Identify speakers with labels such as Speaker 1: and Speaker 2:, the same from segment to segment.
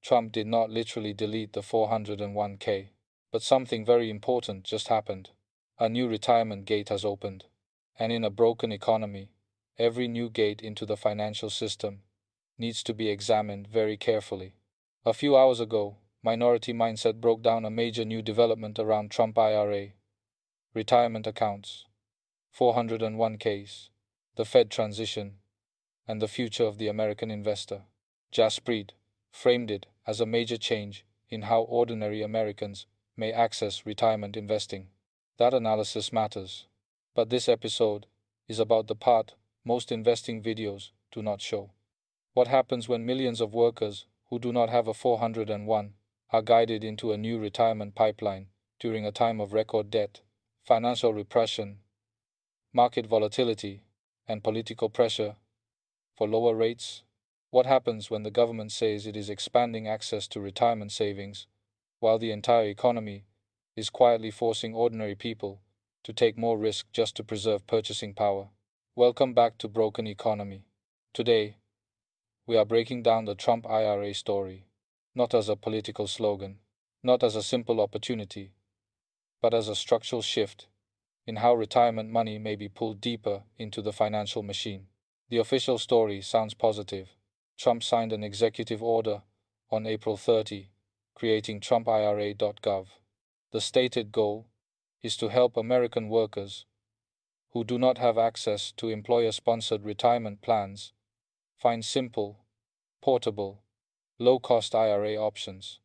Speaker 1: Trump did not literally delete the 401k, but something very important just happened. A new retirement gate has opened. And in a broken economy, every new gate into the financial system needs to be examined very carefully. A few hours ago, Minority Mindset broke down a major new development around TrumpIRA, retirement accounts, 401ks, the Fed transition, and the future of the American investor. Jaspreet framed it as a major change in how ordinary Americans may access retirement investing. That analysis matters. But this episode is about the part most investing videos do not show. What happens when millions of workers who do not have a 401 are guided into a new retirement pipeline during a time of record debt, financial repression, market volatility, and political pressure for lower rates? What happens when the government says it is expanding access to retirement savings, while the entire economy is quietly forcing ordinary people to take more risk just to preserve purchasing power? Welcome back to Broken Economy. Today, we are breaking down the Trump IRA story, not as a political slogan, not as a simple opportunity, but as a structural shift in how retirement money may be pulled deeper into the financial machine. The official story sounds positive. Trump signed an executive order on April 30, creating TrumpIRA.gov. The stated goal is to help American workers who do not have access to employer-sponsored retirement plans find simple, portable, low-cost IRA options.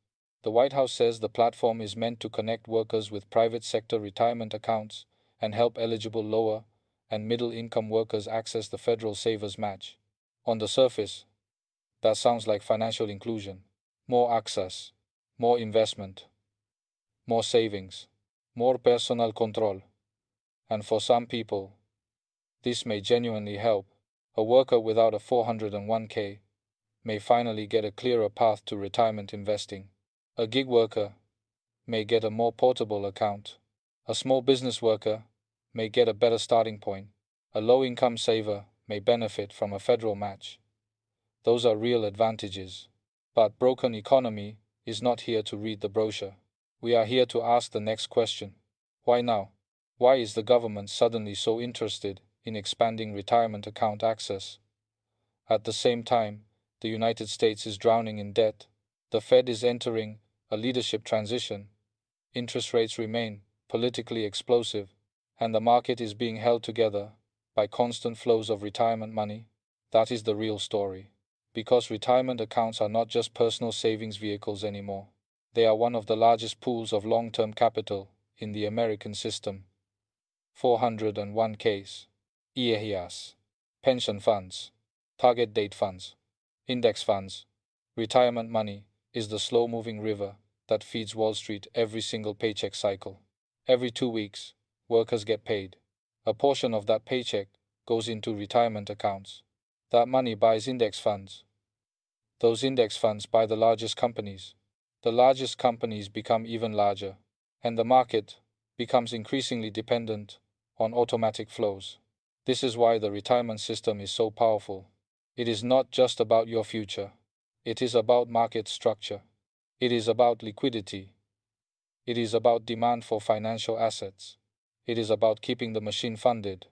Speaker 1: The White House says the platform is meant to connect workers with private sector retirement accounts and help eligible lower and middle-income workers access the federal savers match. On the surface, that sounds like financial inclusion. More access, more investment, more savings, more personal control. And for some people, this may genuinely help. A worker without a 401k may finally get a clearer path to retirement investing. A gig worker may get a more portable account. A small business worker may get a better starting point. A low-income saver may benefit from a federal match. Those are real advantages. But Broken Economy is not here to read the brochure. We are here to ask the next question. Why now? Why is the government suddenly so interested in expanding retirement account access? At the same time, the United States is drowning in debt. The Fed is entering a leadership transition. Interest rates remain politically explosive, and the market is being held together by constant flows of retirement money. That is the real story. Because retirement accounts are not just personal savings vehicles anymore. They are one of the largest pools of long-term capital in the American system. 401ks, IRAs, pension funds, target date funds, index funds. Retirement money is the slow-moving river that feeds Wall Street every single paycheck cycle. Every 2 weeks, workers get paid. A portion of that paycheck goes into retirement accounts. That money buys index funds. Those index funds buy the largest companies. The largest companies become even larger, and the market becomes increasingly dependent on automatic flows. This is why the retirement system is so powerful. It is not just about your future. It is about market structure. It is about liquidity. It is about demand for financial assets. It is about keeping the machine funded.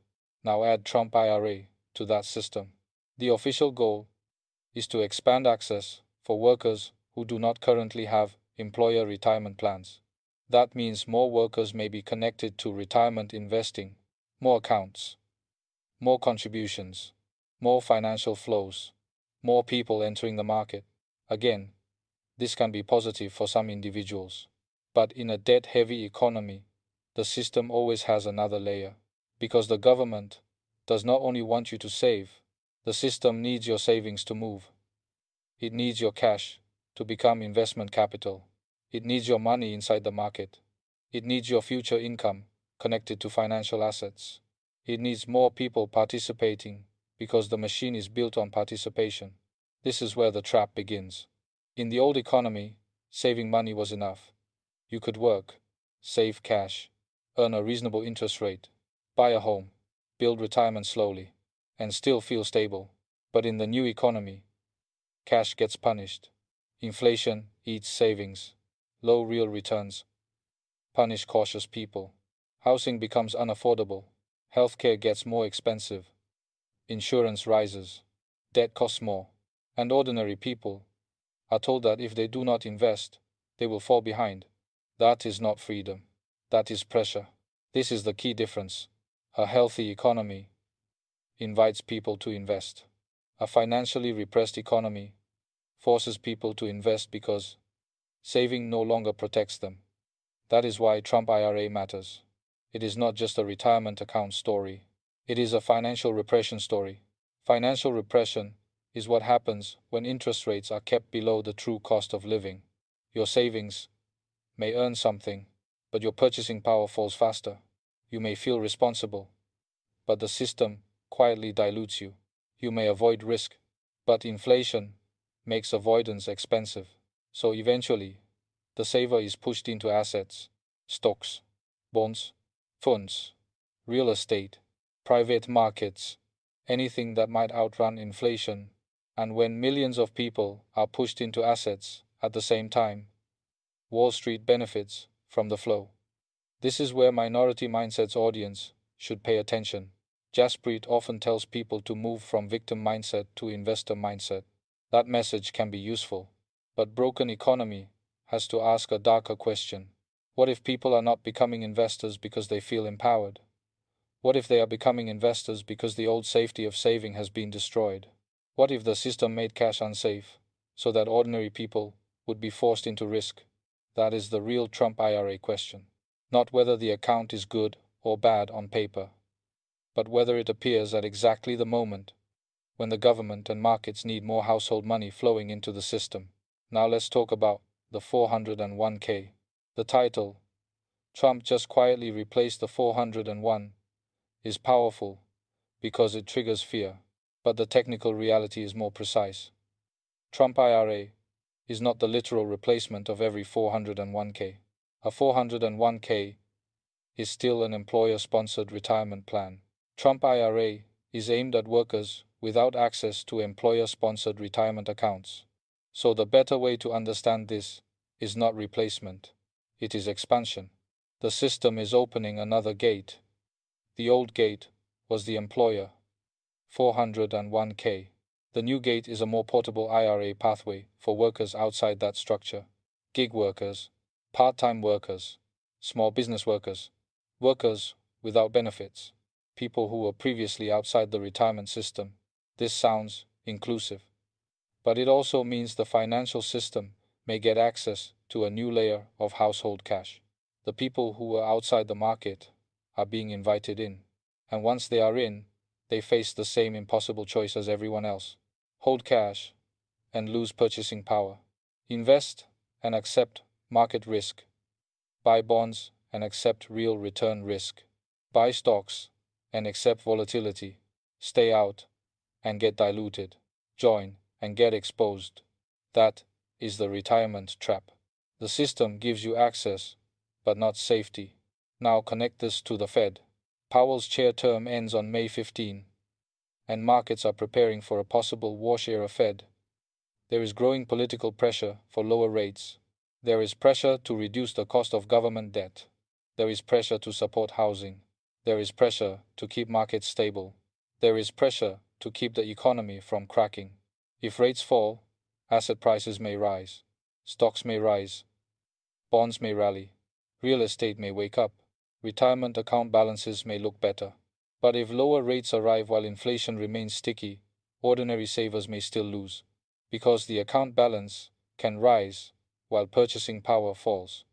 Speaker 1: Now add TrumpIRA to that system. The official goal is to expand access for workers who do not currently have employer retirement plans. That means more workers may be connected to retirement investing, more accounts, more contributions, more financial flows, more people entering the market. Again, this can be positive for some individuals. But in a debt-heavy economy, the system always has another layer. Because the government does not only want you to save, the system needs your savings to move. It needs your cash to become investment capital. It needs your money inside the market. It needs your future income connected to financial assets. It needs more people participating because the machine is built on participation. This is where the trap begins. In the old economy, saving money was enough. You could work, save cash, earn a reasonable interest rate, buy a home, build retirement slowly, and still feel stable. But in the new economy, cash gets punished. Inflation eats savings. Low real returns punish cautious people. Housing becomes unaffordable. Healthcare gets more expensive. Insurance rises. Debt costs more. And ordinary people are told that if they do not invest, they will fall behind. That is not freedom. That is pressure. This is the key difference. A healthy economy invites people to invest. A financially repressed economy forces people to invest because saving no longer protects them. That is why Trump IRA matters. It is not just a retirement account story. It is a financial repression story. Financial repression is what happens when interest rates are kept below the true cost of living. Your savings may earn something, but your purchasing power falls faster. You may feel responsible, but the system quietly dilutes you. You may avoid risk, but inflation makes avoidance expensive. So eventually, the saver is pushed into assets, stocks, bonds, funds, real estate, private markets, anything that might outrun inflation. And when millions of people are pushed into assets at the same time, Wall Street benefits from the flow. This is where minority mindset's audience should pay attention. Jaspreet often tells people to move from victim mindset to investor mindset. That message can be useful, but broken economy has to ask a darker question. What if people are not becoming investors because they feel empowered? What if they are becoming investors because the old safety of saving has been destroyed? What if the system made cash unsafe, so that ordinary people would be forced into risk? That is the real Trump IRA question. Not whether the account is good or bad on paper, but whether it appears at exactly the moment when the government and markets need more household money flowing into the system. Now let's talk about the 401k. The title, Trump just quietly replaced the 401, is powerful because it triggers fear, but the technical reality is more precise. Trump IRA is not the literal replacement of every 401k. A 401k is still an employer-sponsored retirement plan. Trump IRA is aimed at workers without access to employer-sponsored retirement accounts. So the better way to understand this is not replacement, it is expansion. The system is opening another gate. The old gate was the employer, 401k. The new gate is a more portable IRA pathway for workers outside that structure. Gig workers, part-time workers, small business workers, workers without benefits, people who were previously outside the retirement system. This sounds inclusive, but it also means the financial system may get access to a new layer of household cash. The people who were outside the market are being invited in, and once they are in, they face the same impossible choice as everyone else. Hold cash and lose purchasing power. Invest and accept market risk. Buy bonds and accept real return risk. Buy stocks and accept volatility. Stay out and get diluted. Join and get exposed. That is the retirement trap. The system gives you access, but not safety. Now connect this to the Fed. Powell's chair term ends on May 15, and markets are preparing for a possible Wash-era Fed. There is growing political pressure for lower rates. There is pressure to reduce the cost of government debt. There is pressure to support housing. There is pressure to keep markets stable. There is pressure to keep the economy from cracking. If rates fall, asset prices may rise. Stocks may rise. Bonds may rally. Real estate may wake up. Retirement account balances may look better. But if lower rates arrive while inflation remains sticky, ordinary savers may still lose. Because the account balance can rise while purchasing power falls.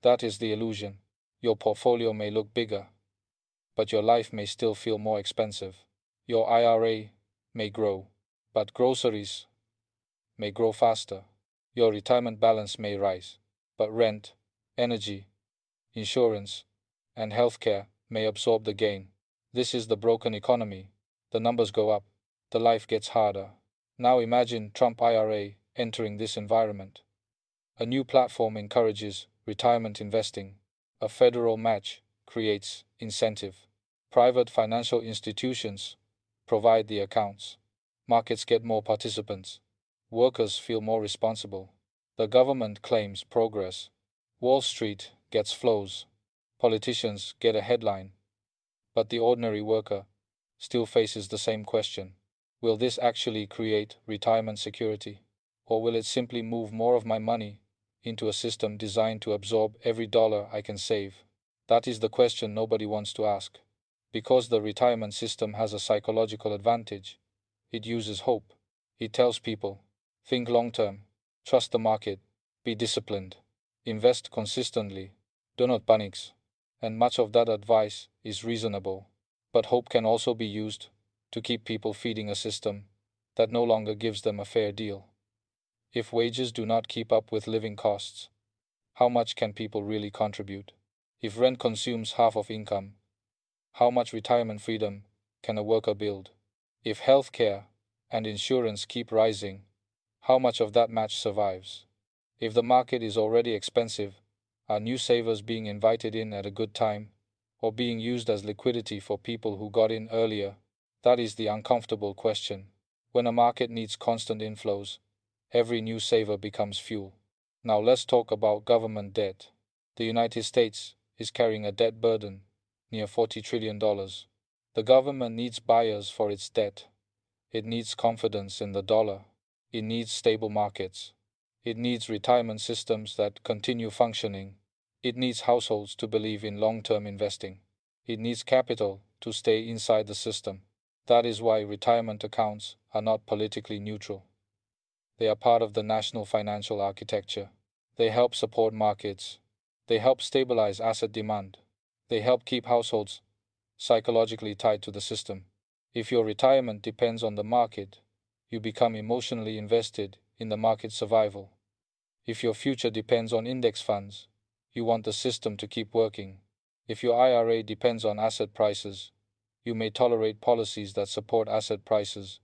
Speaker 1: That is the illusion. Your portfolio may look bigger, but your life may still feel more expensive. Your IRA may grow, but groceries may grow faster. Your retirement balance may rise, but rent, energy, insurance, and healthcare may absorb the gain. This is the broken economy. The numbers go up. The life gets harder. Now imagine Trump IRA entering this environment. A new platform encourages retirement investing. A federal match creates incentive. Private financial institutions provide the accounts. Markets get more participants. Workers feel more responsible. The government claims progress. Wall Street gets flows. Politicians get a headline. But the ordinary worker still faces the same question. Will this actually create retirement security? Or will it simply move more of my money into a system designed to absorb every dollar I can save? That is the question nobody wants to ask. Because the retirement system has a psychological advantage. It uses hope. It tells people, think long term, trust the market, be disciplined, invest consistently, do not panic. And much of that advice is reasonable. But hope can also be used to keep people feeding a system that no longer gives them a fair deal. If wages do not keep up with living costs, how much can people really contribute? If rent consumes half of income, how much retirement freedom can a worker build? If healthcare and insurance keep rising, how much of that match survives? If the market is already expensive, are new savers being invited in at a good time, or being used as liquidity for people who got in earlier? That is the uncomfortable question. When a market needs constant inflows, every new saver becomes fuel. Now let's talk about government debt. The United States is carrying a debt burden near $40 trillion. The government needs buyers for its debt. It needs confidence in the dollar. It needs stable markets. It needs retirement systems that continue functioning. It needs households to believe in long-term investing. It needs capital to stay inside the system. That is why retirement accounts are not politically neutral. They are part of the national financial architecture. They help support markets. They help stabilize asset demand. They help keep households psychologically tied to the system. If your retirement depends on the market, you become emotionally invested in the market's survival. If your future depends on index funds, you want the system to keep working. If your IRA depends on asset prices, you may tolerate policies that support asset prices,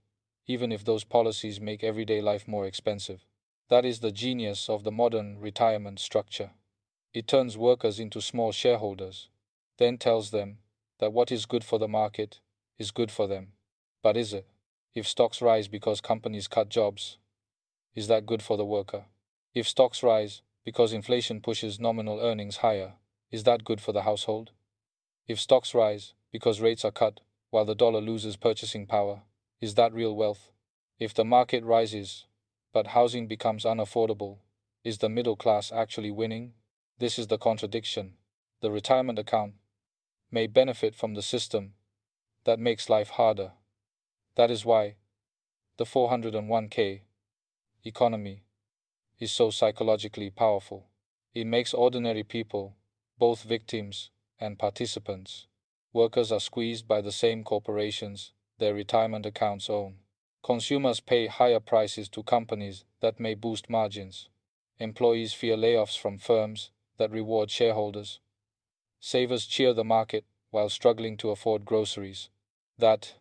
Speaker 1: even if those policies make everyday life more expensive. That is the genius of the modern retirement structure. It turns workers into small shareholders, then tells them that what is good for the market is good for them. But is it? If stocks rise because companies cut jobs, is that good for the worker? If stocks rise because inflation pushes nominal earnings higher, is that good for the household? If stocks rise because rates are cut while the dollar loses purchasing power, is that real wealth? If the market rises but housing becomes unaffordable, is the middle class actually winning? This is the contradiction. The retirement account may benefit from the system that makes life harder. That is why the 401k economy is so psychologically powerful. It makes ordinary people both victims and participants. Workers are squeezed by the same corporations their retirement accounts own. Consumers pay higher prices to companies that may boost margins. Employees fear layoffs from firms that reward shareholders. Savers cheer the market while struggling to afford groceries. That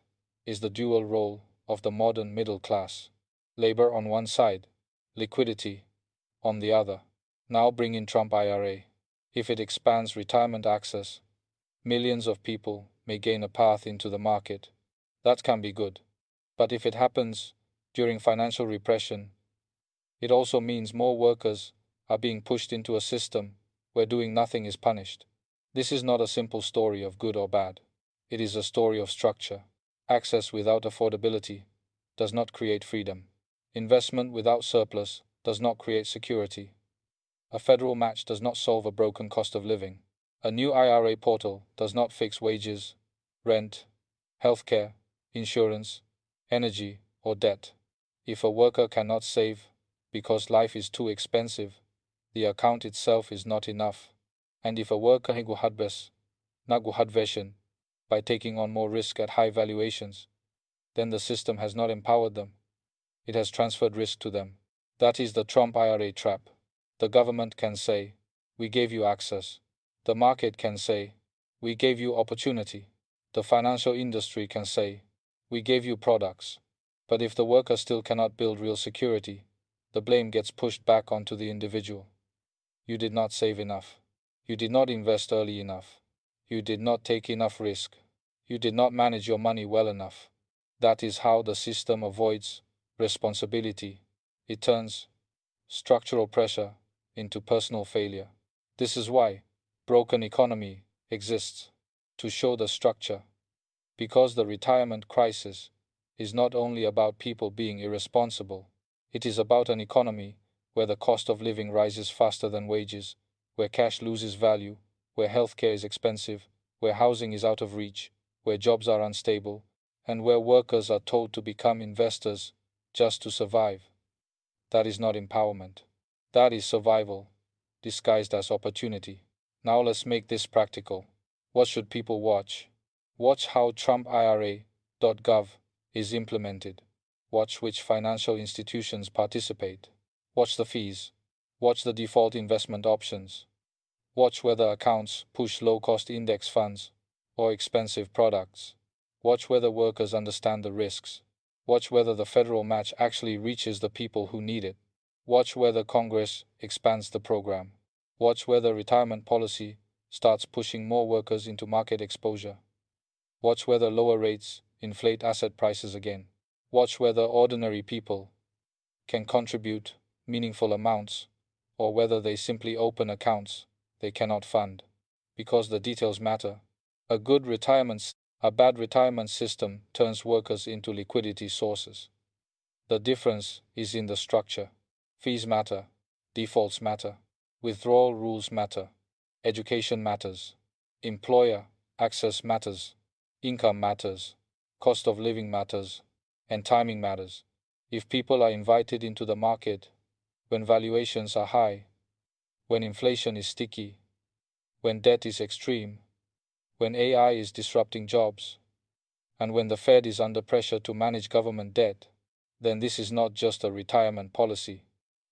Speaker 1: is the dual role of the modern middle class. Labor on one side, liquidity on the other. Now bring in TrumpIRA. If it expands retirement access, millions of people may gain a path into the market. That can be good. But if it happens during financial repression, it also means more workers are being pushed into a system where doing nothing is punished. This is not a simple story of good or bad. It is a story of structure. Access without affordability does not create freedom. Investment without surplus does not create security. A federal match does not solve a broken cost of living. A new IRA portal does not fix wages, rent, healthcare, insurance, energy, or debt. If a worker cannot save because life is too expensive, the account itself is not enough. And if a worker naguhadveshin by taking on more risk at high valuations, then the system has not empowered them. It has transferred risk to them. That is the Trump IRA trap. The government can say, we gave you access. The market can say, we gave you opportunity. The financial industry can say, we gave you products. But if the worker still cannot build real security, the blame gets pushed back onto the individual. You did not save enough. You did not invest early enough. You did not take enough risk. You did not manage your money well enough. That is how the system avoids responsibility. It turns structural pressure into personal failure. This is why broken economy exists, to show the structure. Because the retirement crisis is not only about people being irresponsible, it is about an economy where the cost of living rises faster than wages, where cash loses value, where healthcare is expensive, where housing is out of reach, where jobs are unstable, and where workers are told to become investors just to survive. That is not empowerment. That is survival, disguised as opportunity. Now let's make this practical. What should people watch? Watch how TrumpIRA.gov is implemented. Watch which financial institutions participate. Watch the fees. Watch the default investment options. Watch whether accounts push low-cost index funds or expensive products. Watch whether workers understand the risks. Watch whether the federal match actually reaches the people who need it. Watch whether Congress expands the program. Watch whether retirement policy starts pushing more workers into market exposure. Watch whether lower rates inflate asset prices again. Watch whether ordinary people can contribute meaningful amounts, or whether they simply open accounts they cannot fund. Because the details matter. A bad retirement system turns workers into liquidity sources. The difference is in the structure. Fees matter. Defaults matter. Withdrawal rules matter. Education matters. Employer access matters. Income matters. Cost of living matters. And timing matters. If people are invited into the market when valuations are high, when inflation is sticky, when debt is extreme, when AI is disrupting jobs, and when the Fed is under pressure to manage government debt, then this is not just a retirement policy.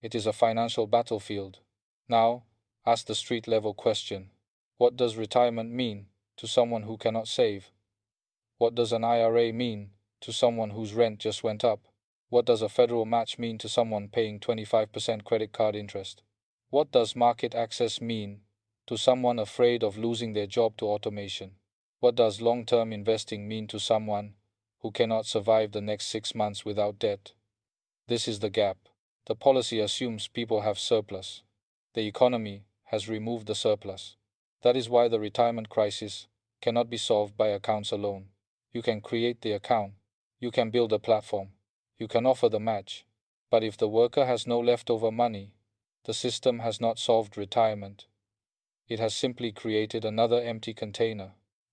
Speaker 1: It is a financial battlefield. Now, ask the street-level question. What does retirement mean to someone who cannot save? What does an IRA mean to someone whose rent just went up? What does a federal match mean to someone paying 25% credit card interest? What does market access mean to someone afraid of losing their job to automation? What does long-term investing mean to someone who cannot survive the next 6 months without debt? This is the gap. The policy assumes people have surplus. The economy has removed the surplus. That is why the retirement crisis cannot be solved by accounts alone. You can create the account. You can build a platform. You can offer the match. But if the worker has no leftover money, the system has not solved retirement. It has simply created another empty container.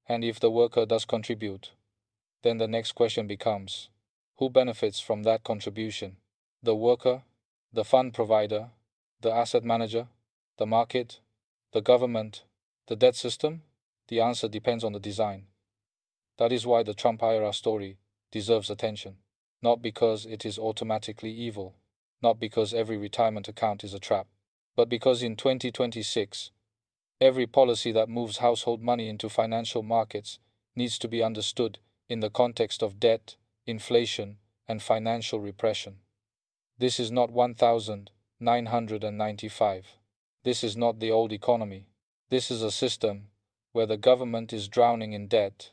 Speaker 1: And if the worker does contribute, then the next question becomes, who benefits from that contribution? The worker, the fund provider, the asset manager, the market, the government, the debt system? The answer depends on the design. That is why the TrumpIRA story deserves attention. Not because it is automatically evil, not because every retirement account is a trap, but because in 2026, every policy that moves household money into financial markets needs to be understood in the context of debt, inflation, and financial repression. This is not 1995. This is not the old economy. This is a system where the government is drowning in debt.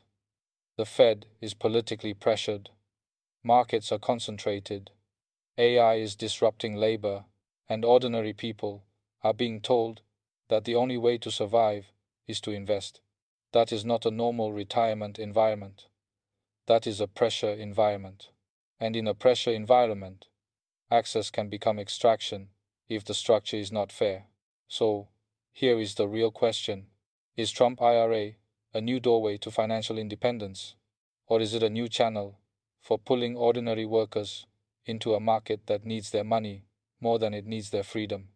Speaker 1: The Fed is politically pressured. Markets are concentrated. AI is disrupting labor, and ordinary people are being told that the only way to survive is to invest. That is not a normal retirement environment. That is a pressure environment. And in a pressure environment, access can become extraction if the structure is not fair. So, here is the real question. Is TrumpIRA a new doorway to financial independence? Or is it a new channel for pulling ordinary workers into a market that needs their money more than it needs their freedom?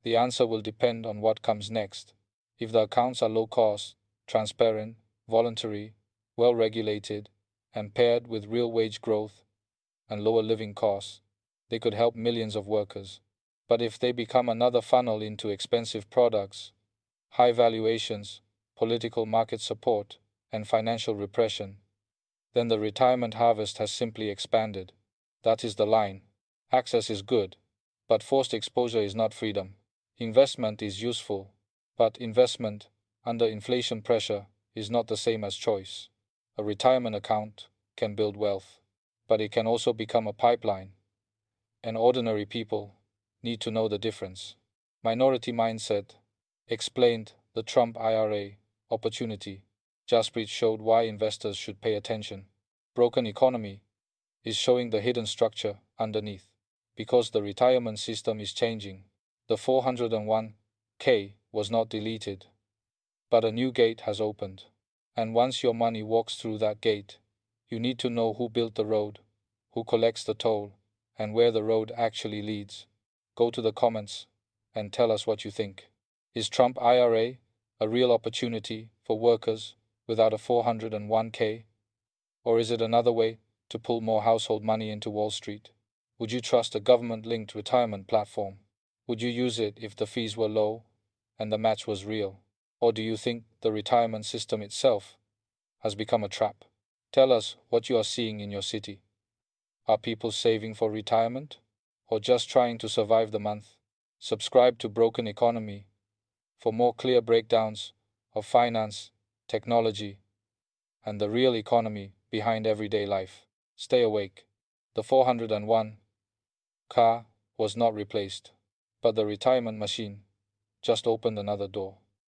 Speaker 1: The answer will depend on what comes next. If the accounts are low cost, transparent, voluntary, well regulated, and paired with real wage growth and lower living costs, they could help millions of workers. But if they become another funnel into expensive products, high valuations, political market support, and financial repression, then the retirement harvest has simply expanded. That is the line. Access is good, but forced exposure is not freedom. Investment is useful, but investment under inflation pressure is not the same as choice. A retirement account can build wealth, but it can also become a pipeline, and ordinary people need to know the difference. Minority mindset explained the Trump IRA opportunity. Jasprit showed why investors should pay attention. Broken economy is showing the hidden structure underneath. Because the retirement system is changing. The 401k was not deleted, but a new gate has opened. And once your money walks through that gate, you need to know who built the road, who collects the toll, and where the road actually leads. Go to the comments and tell us what you think. Is Trump IRA a real opportunity for workers without a 401k? Or is it another way to pull more household money into Wall Street? Would you trust a government-linked retirement platform? Would you use it if the fees were low and the match was real? Or do you think the retirement system itself has become a trap? Tell us what you are seeing in your city. Are people saving for retirement or just trying to survive the month? Subscribe to Broken Economy for more clear breakdowns of finance, technology, and the real economy behind everyday life. Stay awake. The 401 car was not replaced, but the retirement machine just opened another door.